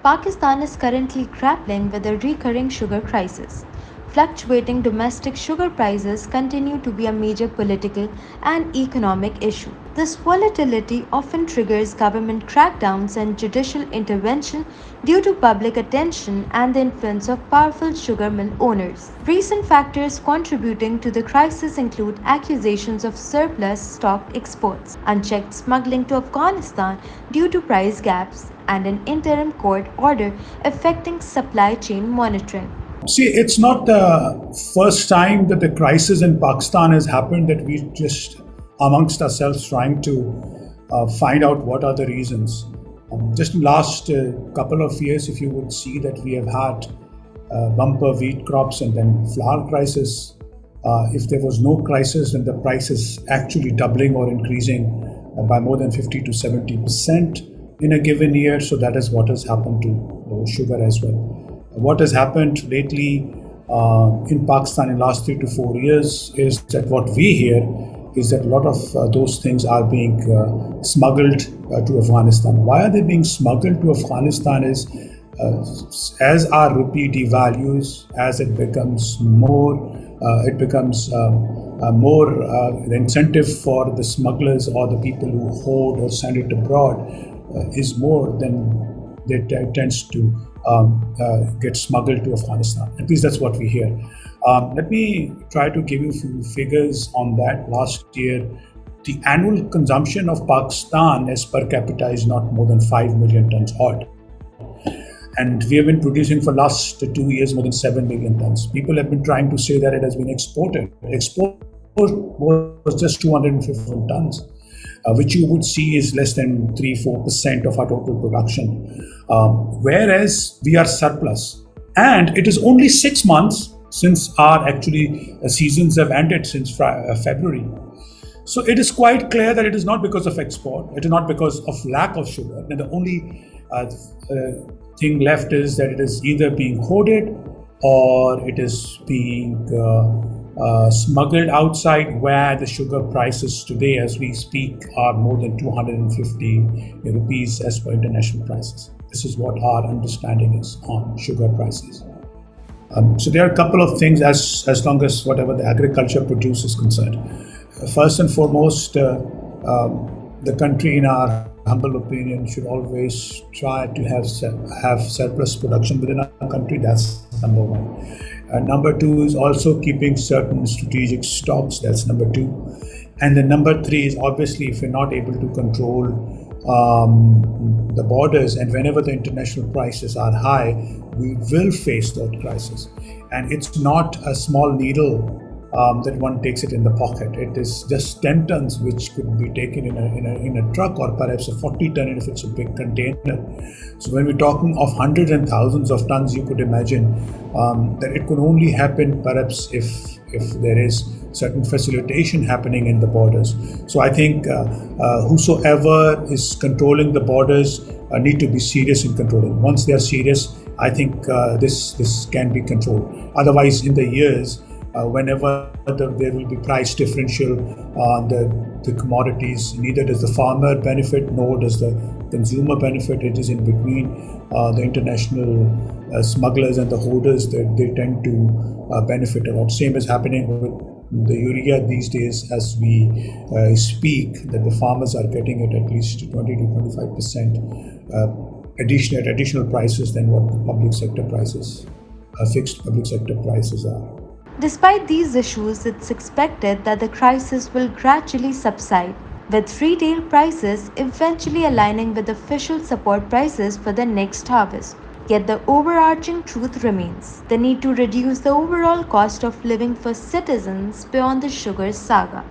Pakistan is currently grappling with a recurring sugar crisis. Fluctuating domestic sugar prices continue to be a major political and economic issue. This volatility often triggers government crackdowns and judicial intervention due to public attention and the influence of powerful sugar mill owners. Recent factors contributing to the crisis include accusations of surplus stock exports, unchecked smuggling to Afghanistan due to price gaps, and an interim court order affecting supply chain monitoring. See, it's not the first time that the crisis in Pakistan has happened that we just amongst ourselves trying to find out what are the reasons. Just in the last couple of years, if you would see that we have had bumper wheat crops and then flour crisis. If there was no crisis, then the price is actually doubling or increasing by more than 50 to 70% in a given year. So that is what has happened to sugar as well. What has happened lately in Pakistan in the last 3 to 4 years is that what we hear is that a lot of those things are being smuggled to Afghanistan. Why are they being smuggled to Afghanistan is as our rupee devalues, as it becomes more, more the incentive for the smugglers or the people who hoard or send it abroad is more than they tends to get smuggled to Afghanistan. At least that's what we hear. Let me try to give you a few figures on that. Last year, the annual consumption of Pakistan as per capita is not more than 5 million tons odd. And we have been producing for last 2 years more than 7 million tons. People have been trying to say that it has been exported. Export was just 250 tons. Which you would see is less than 3-4% of our total production, whereas we are surplus. And it is only 6 months since our actually seasons have ended since February. So it is quite clear that it is not because of export, it is not because of lack of sugar. And the only thing left is that it is either being hoarded or it is being smuggled outside, where the sugar prices today as we speak are more than 250 rupees as per international prices. This is what our understanding is on sugar prices. So there are a couple of things as long as whatever the agriculture produce is concerned. First and foremost, the country, in our humble opinion, should always try to have surplus production within our country. That's number one. Number two is also keeping certain strategic stocks. That's number two. And then number three is obviously if you're not able to control the borders, and whenever the international prices are high, we will face that crisis. And it's not a small needle that one takes it in the pocket. It is just 10 tons which could be taken in a truck, or perhaps a 40 ton if it's a big container. So when we're talking of hundreds and thousands of tons, you could imagine that it could only happen perhaps if there is certain facilitation happening in the borders. So I think whosoever is controlling the borders need to be serious in controlling. Once they are serious, I think this can be controlled. Otherwise, in the years, whenever there will be price differential on the commodities, neither does the farmer benefit nor does the consumer benefit. It is in between the international smugglers and the hoarders that they tend to benefit a lot. Same is happening with the urea these days as we speak, that the farmers are getting it at least 20 to 25% additional prices than what the public sector prices, fixed public sector prices are. Despite these issues, it's expected that the crisis will gradually subside, with retail prices eventually aligning with official support prices for the next harvest. Yet the overarching truth remains: the need to reduce the overall cost of living for citizens beyond the sugar saga.